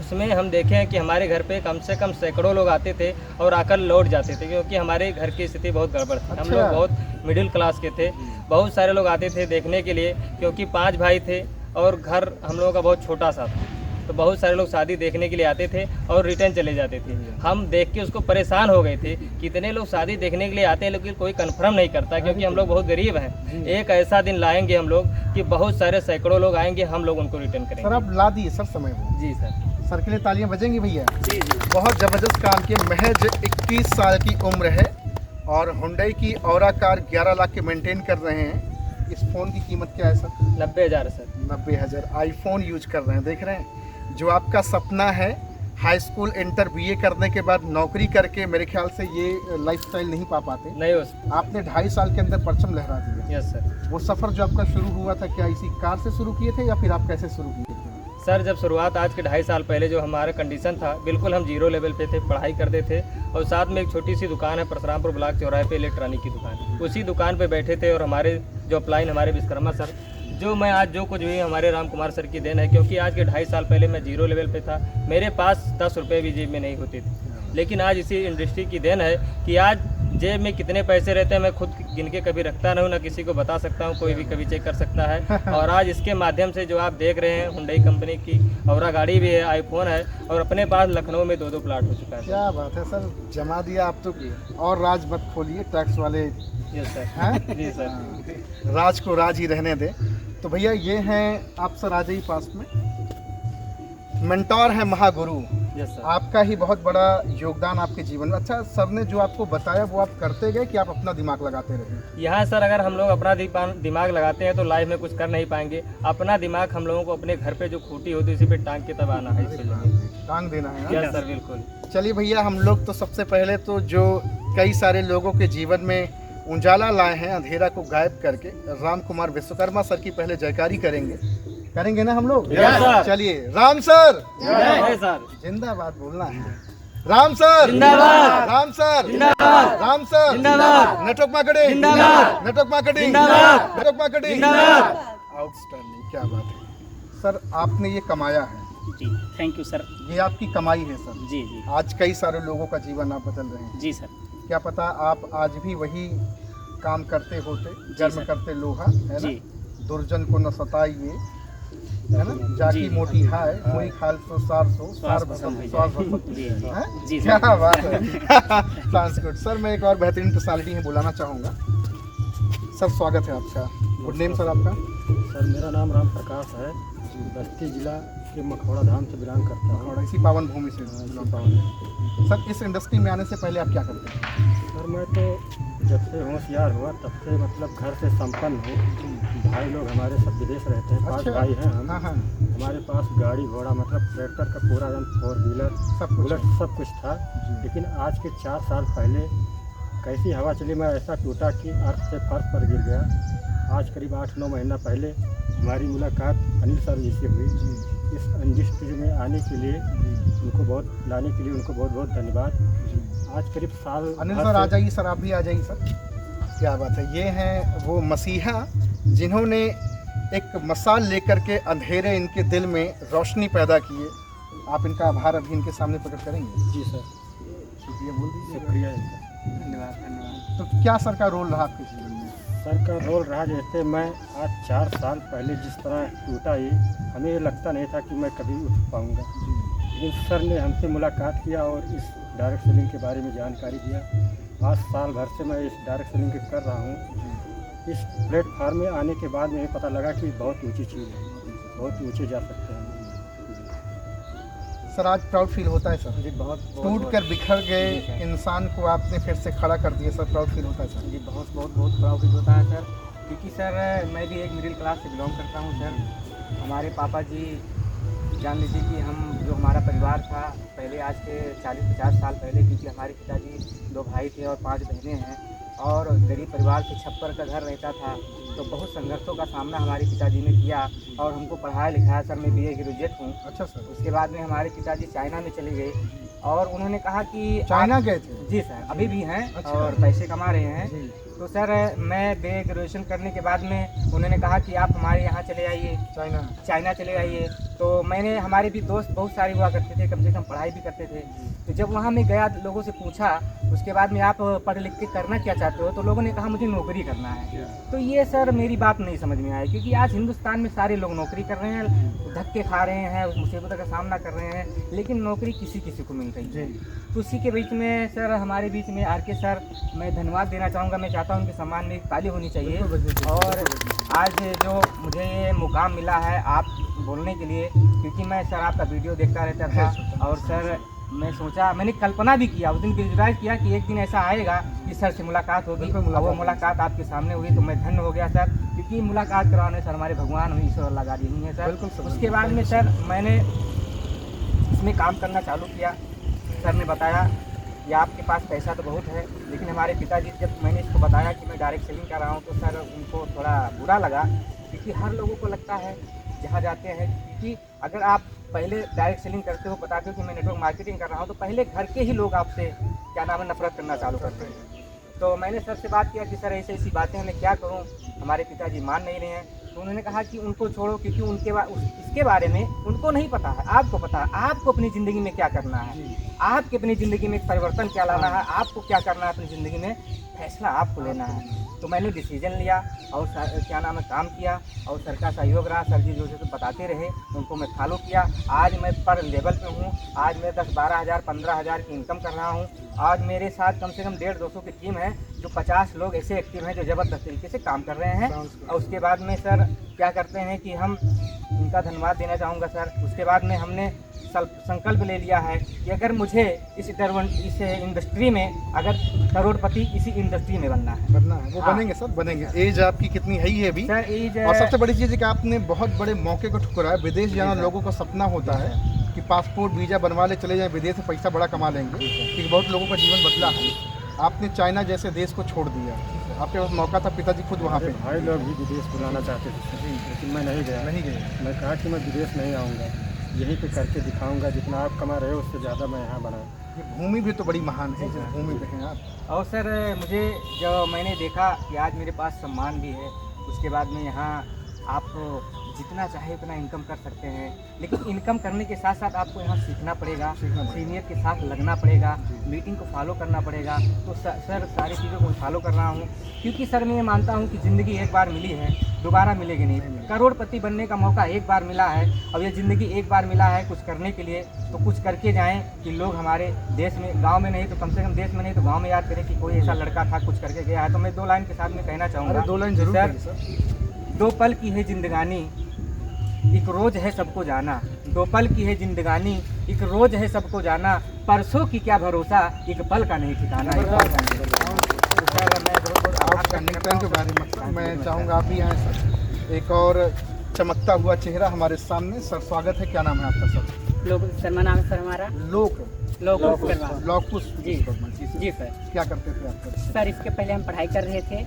उसमें हम देखे हैं कि हमारे घर पे कम से कम सैकड़ों लोग आते थे और आकर लौट जाते थे, क्योंकि हमारे घर की स्थिति बहुत गड़बड़ थी। हम अच्छा। लोग बहुत मिडिल क्लास के थे। बहुत सारे लोग आते थे देखने के लिए, क्योंकि 5 भाई थे और घर हम लोगों का बहुत छोटा सा था, तो बहुत सारे लोग शादी देखने के लिए आते थे और रिटर्न चले जाते थे। हम देख के उसको परेशान हो गए थे, कितने लोग शादी देखने के लिए आते हैं लेकिन कोई कंफर्म नहीं करता, क्योंकि हम लोग बहुत गरीब हैं। एक ऐसा दिन लाएंगे हम लोग कि बहुत सारे सैकड़ों लोग आएंगे, हम लोग उनको रिटर्न सर करेंगे। आप ला दिए सर समय में। जी सर। सर के लिए तालियां बजेंगी भैया। जी जी। बहुत ज़बरदस्त काम किए। महज 21 साल की उम्र है और Hyundai Aura car car 11 lakh के मेंटेन कर रहे हैं। इस फ़ोन की कीमत क्या है सर? 90,000 सर। 90,000। आईफोन यूज कर रहे हैं, देख रहे हैं। जो आपका सपना है हाई स्कूल इंटर BA करने के बाद नौकरी करके, मेरे ख्याल से ये लाइफस्टाइल नहीं पा पाते। नहीं हो। आपने 2.5 साल के अंदर परचम लहरा दिया। Yes sir. वो सफ़र जो आपका शुरू हुआ था, क्या इसी कार से शुरू किए थे या फिर आप कैसे शुरू किए थे? सर जब शुरुआत आज के 2.5 साल पहले जो हमारा कंडीशन था, बिल्कुल हम 0 लेवल पे थे, पढ़ाई करते थे, और साथ में एक छोटी सी दुकान है परशुरामपुर ब्लॉक चौराहे पे, इलेक्ट्रॉनिक की दुकान, उसी दुकान पे बैठे थे। और हमारे जो अपलाइन हमारे विश्वकर्मा सर, जो मैं आज जो कुछ भी हमारे राम कुमार सर की देन है, क्योंकि आज के 2.5 साल पहले मैं 0 लेवल पे था, मेरे पास 10 रुपये भी जेब में नहीं होते थे। लेकिन आज इसी इंडस्ट्री की देन है कि आज जेब में कितने पैसे रहते हैं मैं खुद गिन के कभी रखता नहीं हूँ, ना किसी को बता सकता हूँ, कोई भी कभी चेक कर सकता है। और आज इसके माध्यम से जो आप देख रहे हैं, हुंडई कंपनी की औरा गाड़ी भी है, आईफोन है, और अपने पास लखनऊ में 2-2 प्लाट हो चुका है। क्या बात है सर, जमा दिया आप तो। और राज मत खोलिए, टैक्स वाले यस सर। हैं? जी सर। राज को राज ही रहने दे। तो भैया ये हैं आप सर, आ जाइए पास में। मेंटोर है महागुरु, यस सर। आपका ही बहुत बड़ा योगदान आपके जीवन में। अच्छा, सर ने जो आपको बताया वो आप करते गए कि आप अपना दिमाग लगाते रहे? यहाँ सर अगर हम लोग अपना दिमाग लगाते हैं तो लाइफ में कुछ कर नहीं पाएंगे। अपना दिमाग हम लोगों को अपने घर पे जो खूटी होती है उसी पे टांग के तब आना है, इसलिए टांग देना है ना? यस सर, बिल्कुल। चलिए भैया, हम लोग तो सबसे पहले तो जो कई सारे लोगों के जीवन में उजाला लाए हैं अंधेरा को गायब करके, राम कुमार विश्वकर्मा सर की पहले जयकारी करेंगे ना हम लोग? Yes, sir. चलिए, राम सर जय सर। जिंदाबाद बोलना है। राम सर जिंदाबाद। राम सर जिंदाबाद। राम सर जिंदाबाद। नेटवर्क मार्केटिंग जिंदाबाद। नेटवर्क मार्केटिंग जिंदाबाद। नेटवर्क मार्केटिंग जिंदाबाद। आउटस्टैंडिंग, क्या बात है सर, आपने ये कमाया है, जी थैंक यू सर। ये आपकी कमाई है सर। जी जी आज कई सारे लोगों का जीवन आप बदल रहे हैं। जी सर। क्या पता आप आज भी वही काम करते होते, गर्म सर। करते लोहा, है ना? जी। दुर्जन को न सताइए, है ना? जाकी जी। मोटी हाय, कोई खाल सो सार सो सार स्वास्थ्य भसम भसम स्वास्थ्य भसम। जी जी हैं? जी क्या सर। बात है। संस्कृत सर, मैं एक और बेहतरीन पर्सनालिटी है बुलाना चाहूँगा सर, स्वागत है आपका। गुड नेम सर आपका? सर मेरा नाम राम प्रकाश है, बस्ती जिला के मखौड़ा धाम से बिलोंग करता हूँ। और इसी पावन भूमि से belong करते हैं। सर, इस इंडस्ट्री में आने से पहले आप क्या करते हैं? सर मैं तो जब से होशियार हुआ तब से मतलब घर से संपन्न हूँ। भाई लोग हमारे सब विदेश रहते हैं, 5 अच्छा। भाई हैं हम। हाँ हाँ, हमारे पास गाड़ी घोड़ा मतलब ट्रैक्टर का पूरा 4 व्हीलर सब कुछ बुलेट है। सब कुछ था। जी। लेकिन आज के 4 साल पहले कैसी हवा चली, मैं ऐसा टूटा कि अर्थ से फर्श पर गिर गया। आज करीब 8-9 महीना पहले हमारी मुलाकात अनिल सर जी से हुई। इस इंडस्ट्री में आने के लिए उनको बहुत लाने के लिए उनको बहुत बहुत धन्यवाद। आज करीब साल अनिल भर सर आ से- जाइए सर, आप भी आ जाइए सर। क्या बात है, ये हैं वो मसीहा जिन्होंने एक मसाल लेकर के अंधेरे इनके दिल में रोशनी पैदा किए। आप इनका आभार अभी इनके सामने प्रकट करेंगे? जी सर, शुक्रिया बोल दीजिए। शुक्रिया इनका। धन्यवाद धन्यवाद। तो क्या सर का रोल रहा आपके जीवन में? सर का रोल रहा, जैसे मैं आज 4 साल पहले जिस तरह टूटा ये, हमें ये लगता नहीं था कि मैं कभी उठ पाऊँगा, लेकिन सर ने हमसे मुलाकात किया और इस डायरेक्ट सेलिंग के बारे में जानकारी दिया। आज साल भर से मैं इस डायरेक्ट सेलिंग कर रहा हूँ। इस प्लेटफार्म में आने के बाद मुझे पता लगा कि बहुत ऊंची चीज़ है, बहुत ऊंचे जा सकते हैं। सर आज प्राउड फील होता है सर? जी बहुत टूट कर बिखर गए इंसान को आपने फिर से खड़ा कर दिया सर, प्राउड फील होता है सर? जी बहुत बहुत बहुत प्राउड होता है सर, क्योंकि सर मैं भी एक मिडिल क्लास से बिलोंग करता हूँ सर। हमारे पापा जी, जान लीजिए कि हम जो हमारा परिवार था पहले, आज के 40-50 साल पहले, क्योंकि हमारे पिताजी 2 भाई थे और 5 बहनें हैं, और गरीब परिवार से छप्पर का घर रहता था, तो बहुत संघर्षों का सामना हमारे पिताजी ने किया और हमको पढ़ाया लिखाया सर। मैं BA ग्रेजुएट हूँ। अच्छा सर। उसके बाद में हमारे पिताजी चाइना में चले गए और उन्होंने कहा कि चाइना गए थे? जी सर, अभी भी हैं। अच्छा। और पैसे कमा रहे हैं। जी। तो सर मैं BA ग्रेजुएशन करने के बाद में उन्होंने कहा कि आप हमारे यहाँ चले आइए, चाइना चले आइए। तो मैंने, हमारे भी दोस्त बहुत सारे हुआ करते थे, कम से कम पढ़ाई भी करते थे। तो जब वहाँ मैं गया, लोगों से पूछा उसके बाद में आप पढ़ लिख के करना क्या चाहते हो, तो लोगों ने कहा मुझे नौकरी करना है। तो ये सर मेरी बात नहीं समझ में आई, क्योंकि आज हिंदुस्तान में सारे लोग नौकरी कर रहे हैं, धक्के खा रहे हैं, मुसीबतों का सामना कर रहे हैं, लेकिन नौकरी किसी किसी को मिल रही है। तो उसी के बीच में सर, हमारे बीच में RK सर, मैं धन्यवाद देना चाहूँगा। मैं चाहता हूँ उनके सम्मान में ताली होनी चाहिए। और आज जो मुझे ये मुकाम मिला है आप बोलने के लिए, क्योंकि मैं सर आपका वीडियो देखता रहता था, और सर मैं सोचा, मैंने कल्पना भी किया, उस दिन विजुअलाइज किया कि एक दिन ऐसा आएगा कि सर से मुलाकात होगी। और वो मुलाकात आपके सामने हुई, तो मैं धन्य हो गया सर, क्योंकि मुलाकात कराने सर हमारे भगवान हुई, ईश्वर अल्लाह गाड़ी नहीं है सर। उसके बाद में सर मैंने इसमें काम करना चालू किया। सर ने बताया कि आपके पास पैसा तो बहुत है, लेकिन हमारे पिताजी, जब मैंने इसको बताया कि मैं डायरेक्ट सेलिंग कर रहा हूँ, तो सर उनको थोड़ा बुरा लगा, क्योंकि हर लोगों को लगता है जहाँ जाते हैं, क्योंकि अगर आप पहले डायरेक्ट सेलिंग करते हो, बताते हो कि मैं नेटवर्क मार्केटिंग कर रहा हूँ, तो पहले घर के ही लोग आपसे क्या नाम है नफरत करना चालू करते हैं। तो मैंने सर से बात किया कि सर ऐसी ऐसी बातें मैं क्या करूँ, हमारे पिताजी मान नहीं रहे हैं। तो उन्होंने कहा कि उनको छोड़ो, क्योंकि उनके इसके बारे में उनको नहीं पता है, आपको पता है। आपको अपनी ज़िंदगी में क्या करना है, आपकी अपनी ज़िंदगी में परिवर्तन क्या लाना है, आपको क्या करना है अपनी ज़िंदगी में, फैसला आपको लेना है। तो मैंने डिसीजन लिया और क्या नाम है काम किया, और सर का सहयोग रहा। सर जी जो जो बताते रहे उनको मैं फॉलो किया। आज मैं पर लेवल पे हूँ। आज मैं 10-12 हज़ार 15 हज़ार की इनकम कर रहा हूँ। आज मेरे साथ कम से कम 150-200 की टीम है, जो 50 लोग ऐसे एक्टिव हैं जो ज़बरदस्त तरीके से काम कर रहे हैं। और उसके बाद में सर क्या करते हैं कि हम इनका धन्यवाद देना चाहूँगा सर। उसके बाद में हमने संकल्प ले लिया है कि अगर मुझे इस इंडस्ट्री में अगर करोड़पति इसी इंडस्ट्री में बनना है वो हाँ। बनेंगे सर, बनेंगे। एज आपकी कितनी है ही अभी? सर एज, और सबसे बड़ी चीज़ है कि आपने बहुत बड़े मौके को ठुकराया। विदेश जाना लोगों का सपना होता है कि पासपोर्ट वीज़ा बनवा ले चले जाएं विदेश से, पैसा बड़ा कमा लेंगे, क्योंकि बहुत लोगों का जीवन बदला है। आपने चाइना जैसे देश को छोड़ दिया, आपके पास मौका था, पिताजी खुद वहाँ पे। भाई लोग भी विदेश बुलाना चाहते थे, लेकिन मैं नहीं गया। मैं कहा कि मैं विदेश नहीं आऊँगा, यहीं पे करके दिखाऊंगा, जितना आप कमा रहे हो उससे ज़्यादा मैं यहाँ बनाऊँ। ये भूमि भी तो बड़ी महान है, जिस भूमि पे हैं आप। और सर मुझे जब मैंने देखा कि आज मेरे पास सम्मान भी है, उसके बाद में यहाँ आप जितना चाहे उतना इनकम कर सकते हैं, लेकिन इनकम करने के साथ साथ आपको यहाँ सीखना पड़ेगा, सीनियर के साथ लगना पड़ेगा, मीटिंग को फॉलो करना पड़ेगा। तो सर सारी चीज़ों को फॉलो कर रहा हूँ, क्योंकि सर मैं ये मानता हूँ कि ज़िंदगी एक बार मिली है, दोबारा मिलेगी नहीं। करोड़पति बनने का मौका एक बार मिला है, और ये ज़िंदगी एक बार मिला है कुछ करने के लिए, तो कुछ करके जाएं कि लोग हमारे देश में, गांव में नहीं तो कम से कम देश में नहीं तो गांव में याद करें कि कोई ऐसा लड़का था कुछ करके गया है। तो मैं 2 लाइन के साथ में कहना चाहूँगा। 2 लाइन जरूर सर। 2 पल की है जिंदगानी, एक रोज़ है सबको जाना। 2 पल की है जिंदगानी, एक रोज़ है सबको जाना, परसों की क्या भरोसा, एक पल का नहीं ठिकाना। मैं चाहूँगा आप भी आएँ सर। एक और चमकता हुआ चेहरा हमारे सामने। सर स्वागत है, क्या नाम है आपका सर? लोग शर्मा नाम है सर हमारा। लोकुश जी सर। क्या करते थे आप सर इसके पहले हम पढ़ाई कर रहे थे,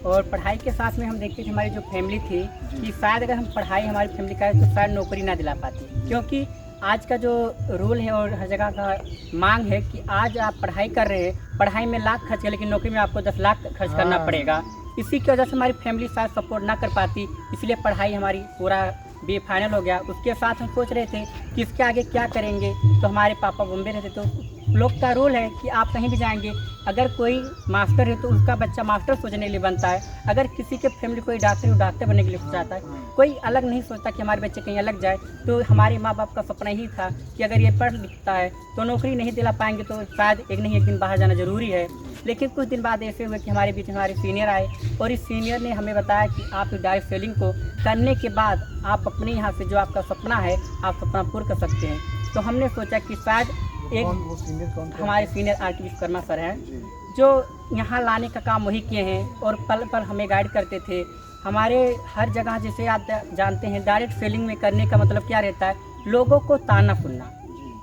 और पढ़ाई के साथ में हम देखते थे हमारी जो फैमिली थी कि शायद अगर हम पढ़ाई हमारी फैमिली का तो शायद नौकरी ना दिला पाती, क्योंकि आज का जो रूल है और हर जगह का मांग है कि आज आप पढ़ाई कर रहे हैं, पढ़ाई में लाख खर्च कर, लेकिन नौकरी में आपको 10 लाख खर्च करना पड़ेगा। इसी की वजह से हमारी फैमिली शायद सपोर्ट ना कर पाती, इसलिए पढ़ाई हमारी पूरा बी फाइनल हो गया। उसके साथ हम सोच रहे थे कि इसके आगे क्या करेंगे, तो हमारे पापा बॉम्बे रहते, तो लोग का रूल है कि आप कहीं भी जाएंगे, अगर कोई मास्टर है तो उसका बच्चा मास्टर सोचने के लिए बनता है, अगर किसी के फैमिली कोई डॉक्टर है, डॉक्टर बनने के लिए चाहता है, कोई अलग नहीं सोचता कि हमारे बच्चे कहीं अलग जाए। तो हमारे माँ बाप का सपना ही था कि अगर ये पढ़ लिखता है तो नौकरी नहीं दिला पाएंगे तो शायद एक नहीं एक दिन बाहर जाना ज़रूरी है। लेकिन कुछ दिन बाद ऐसे हुए कि हमारे बीच हमारे सीनियर आए और इस सीनियर ने हमें बताया कि आप डायरेक्ट सेलिंग को करने के बाद आप अपने यहाँ से जो आपका सपना है आप सपना पूरा कर सकते हैं। तो हमने सोचा कि शायद एक हमारे सीनियर आर के विश्वकर्मा सर हैं जो यहाँ लाने का काम वही किए हैं और पल पल हमें गाइड करते थे। हमारे हर जगह जैसे आप जानते हैं डायरेक्ट सेलिंग में करने का मतलब क्या रहता है, लोगों को ताना सुनना।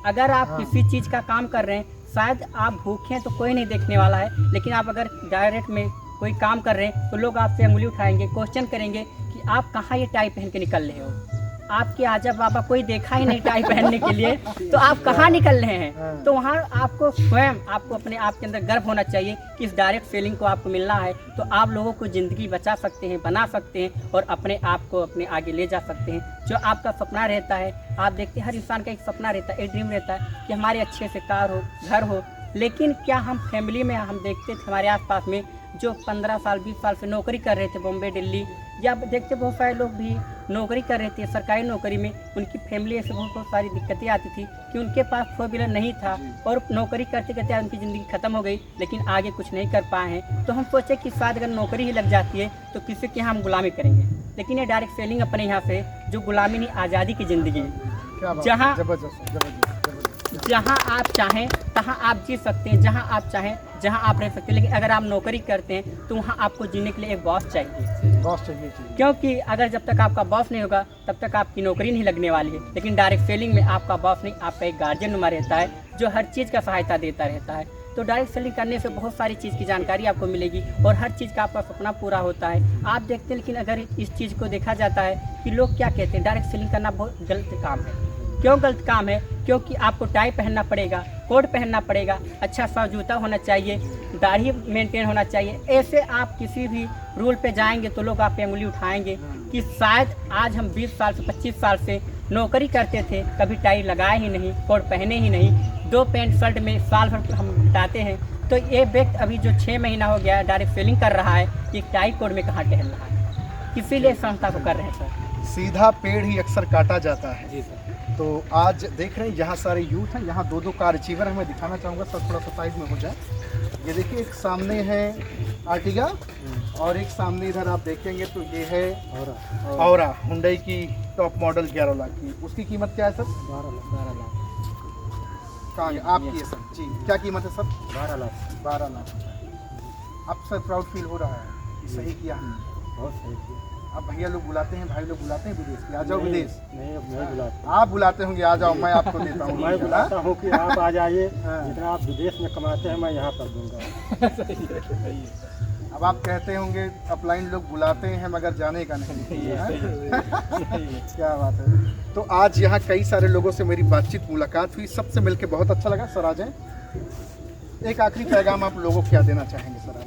अगर आप किसी चीज़ का काम कर रहे हैं, शायद आप भूखे हैं तो कोई नहीं देखने वाला है, लेकिन आप अगर डायरेक्ट में कोई काम कर रहे हैं तो लोग आपसे अंगुली उठाएंगे, क्वेश्चन करेंगे कि आप कहाँ ये टाई पहन के निकल रहे हो। आपके आजा बाबा कोई देखा ही नहीं टाई पहनने के लिए, तो आप कहाँ निकल रहे हैं। तो वहाँ आपको स्वयं आपको अपने आप के अंदर गर्व होना चाहिए कि इस डायरेक्ट सेलिंग को आपको मिलना है तो आप लोगों को ज़िंदगी बचा सकते हैं, बना सकते हैं और अपने आप को अपने आगे ले जा सकते हैं। जो आपका सपना रहता है, आप देखते हैं हर इंसान का एक सपना रहता है, एक ड्रीम रहता है कि हमारे अच्छे से कार हो, घर हो, लेकिन क्या हम फैमिली में हम देखते थे हमारे आसपास में जो 15 साल 20 साल से नौकरी कर रहे थे बॉम्बे दिल्ली, या देखते बहुत सारे लोग भी नौकरी कर रहे थे सरकारी नौकरी में, उनकी फैमिली ऐसे बहुत सारी दिक्कतें आती थी कि उनके पास 4 व्हीलर नहीं था और नौकरी करते करते उनकी ज़िंदगी ख़त्म हो गई, लेकिन आगे कुछ नहीं कर पाए हैं। तो हम सोचे कि शायद अगर नौकरी ही लग जाती है तो किसी के यहाँ हम गुलामी करेंगे, लेकिन ये डायरेक्ट सेलिंग अपने यहाँ से जो गुलामी नहीं आज़ादी की ज़िंदगी है, जहाँ आप चाहें तहाँ आप जी सकते हैं, जहाँ आप चाहें जहाँ आप रह सकते हैं। लेकिन अगर आप नौकरी करते हैं तो वहाँ आपको जीने के लिए एक बॉस चाहिए, क्योंकि अगर जब तक आपका बॉस नहीं होगा तब तक आपकी नौकरी नहीं लगने वाली है। लेकिन डायरेक्ट सेलिंग में आपका बॉस नहीं, आपका एक गार्जियन नुमा रहता है जो हर चीज़ का सहायता देता रहता है। तो डायरेक्ट सेलिंग करने से बहुत सारी चीज़ की जानकारी आपको मिलेगी और हर चीज़ का आपका सपना पूरा होता है। आप देखते हैं, लेकिन अगर इस चीज़ को देखा जाता है कि लोग क्या कहते हैं, डायरेक्ट सेलिंग करना बहुत गलत काम है। क्यों गलत काम है? क्योंकि आपको टाई पहनना पड़ेगा, कोट पहनना पड़ेगा, अच्छा सा जूता होना चाहिए, दाढ़ी मेंटेन होना चाहिए। ऐसे आप किसी भी रूल पे जाएंगे तो लोग आप पे उंगली उठाएंगे कि शायद आज हम 20 साल से 25 साल से नौकरी करते थे, कभी टाई लगाए ही नहीं, कोट पहने ही नहीं, 2 पैंट शर्ट में साल भर हम बिताते हैं। तो ये व्यक्ति अभी जो 6 महीना हो गया डायरेक्ट सेलिंग कर रहा है, ये टाई कोट में कहाँ टहल रहा है? इसीलिए संस्था को कर रहे हैं सर। सीधा पेड़ ही अक्सर काटा जाता है। जी सर। तो आज देख रहे हैं यहाँ सारे यूथ हैं, यहाँ 2-2 कार अचीवर हमें दिखाना चाहूँगा सर, थोड़ा सा साइड में हो जाए। ये देखिए, एक सामने है आर्टिगा और एक सामने इधर आप देखेंगे तो ये है औरा हुंडई की टॉप मॉडल 11 लाख की। उसकी कीमत क्या है सर? 12 लाख। कहाँ है आपकी है सर? जी, क्या कीमत है सर? 12 लाख। 12 लाख। अब सर प्राउड फील हो रहा है, सही किया हमने, बहुत सही किया। अब भैया लोग बुलाते हैं, भाई लोग बुलाते हैं विदेश के, आ जाओ विदेश। नहीं, अब मैं बुलाता आप बुलाते होंगे, आ जाओ, मैं आपको देता हूँ। मैं बुलाता हूँ कि आप आ जाइए, जितना आप विदेश में कमाते हैं मैं यहाँ कर दूँगा। अब आप कहते होंगे अपलाइन लोग बुलाते हैं मगर जाने का नहीं है? क्या बात है। तो आज यहाँ कई सारे लोगों से मेरी बातचीत मुलाकात हुई, सबसे मिलकर बहुत अच्छा लगा। सर आ जाएं, एक आखिरी पैगाम आप लोगों को क्या देना चाहेंगे सर आप?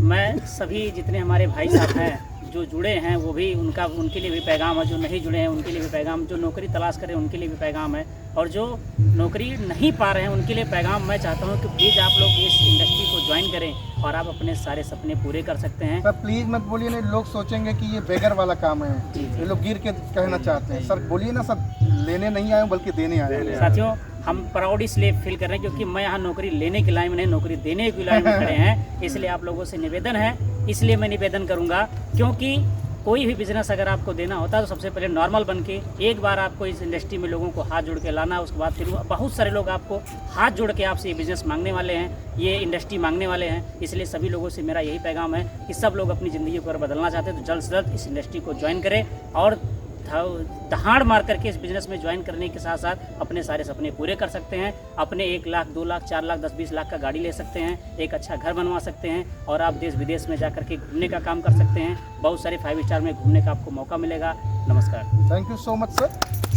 मैं सभी जितने हमारे भाई साहब हैं जो जुड़े हैं वो भी उनके लिए भी पैगाम है, जो नहीं जुड़े हैं उनके लिए भी पैगाम, जो नौकरी तलाश कर रहे हैं उनके लिए भी पैगाम है, और जो नौकरी नहीं पा रहे हैं उनके लिए पैगाम मैं चाहता हूं कि प्लीज़ आप लोग इस इंडस्ट्री को ज्वाइन करें और आप अपने सारे सपने पूरे कर सकते हैं। सर प्लीज़ मत बोलिए, नहीं लोग सोचेंगे कि ये बेगर वाला काम है, ये लोग गिर के कहना चाहते हैं। सर बोलिए ना सर, लेने नहीं आए बल्कि देने आए हैं। साथियों, हम प्राउड इसलिए फील कर रहे हैं क्योंकि मैं यहाँ नौकरी लेने की लाइन में नहीं, नौकरी देने की लाइन में खड़े हैं। इसलिए आप लोगों से निवेदन है, इसलिए मैं निवेदन करूँगा, क्योंकि कोई भी बिजनेस अगर आपको देना होता है तो सबसे पहले नॉर्मल बन के एक बार आपको इस इंडस्ट्री में लोगों को हाथ जोड़ के लाना है। उसके बाद फिर बहुत सारे लोग आपको हाथ जोड़ के आपसे ये बिज़नेस मांगने वाले हैं, ये इंडस्ट्री मांगने वाले हैं। इसलिए सभी लोगों से मेरा यही पैगाम है कि सब लोग अपनी ज़िंदगी को अगर बदलना चाहते हैं तो जल्द से जल्द इस इंडस्ट्री को ज्वाइन करें और दहाड़ मार करके इस बिज़नेस में ज्वाइन करने के साथ साथ अपने सारे सपने पूरे कर सकते हैं। अपने 1 लाख 2 लाख 4 लाख 10-20 लाख का गाड़ी ले सकते हैं, एक अच्छा घर बनवा सकते हैं और आप देश विदेश में जा कर के घूमने का काम कर सकते हैं। बहुत सारे 5 स्टार में घूमने का आपको मौका मिलेगा। नमस्कार। Thank you so much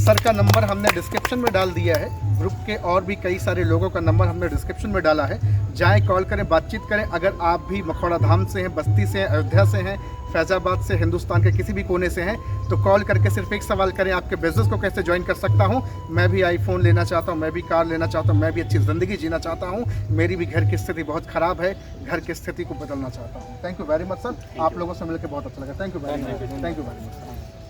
sir का नंबर हमने डिस्क्रिप्शन में डाल दिया है। ग्रुप के और भी कई सारे लोगों का नंबर हमने डिस्क्रिप्शन में डाला है। जाएं, कॉल करें, बातचीत करें। अगर आप भी मखौड़ा धाम से हैं, बस्ती से हैं, अयोध्या से हैं, फैज़ाबाद से, हिंदुस्तान के किसी भी कोने से हैं, तो कॉल करके सिर्फ एक सवाल करें, आपके बिज़नेस को कैसे ज्वाइन कर सकता हूं। मैं भी आईफोन लेना चाहता हूं, मैं भी कार लेना चाहता हूं, मैं भी अच्छी ज़िंदगी जीना चाहता हूं, मेरी भी घर की स्थिति बहुत ख़राब है, घर की स्थिति को बदलना चाहता हूँ। Thank you very much sir, आप लोगों से मिलकर बहुत अच्छा लगा। Thank you very much, thank you very much.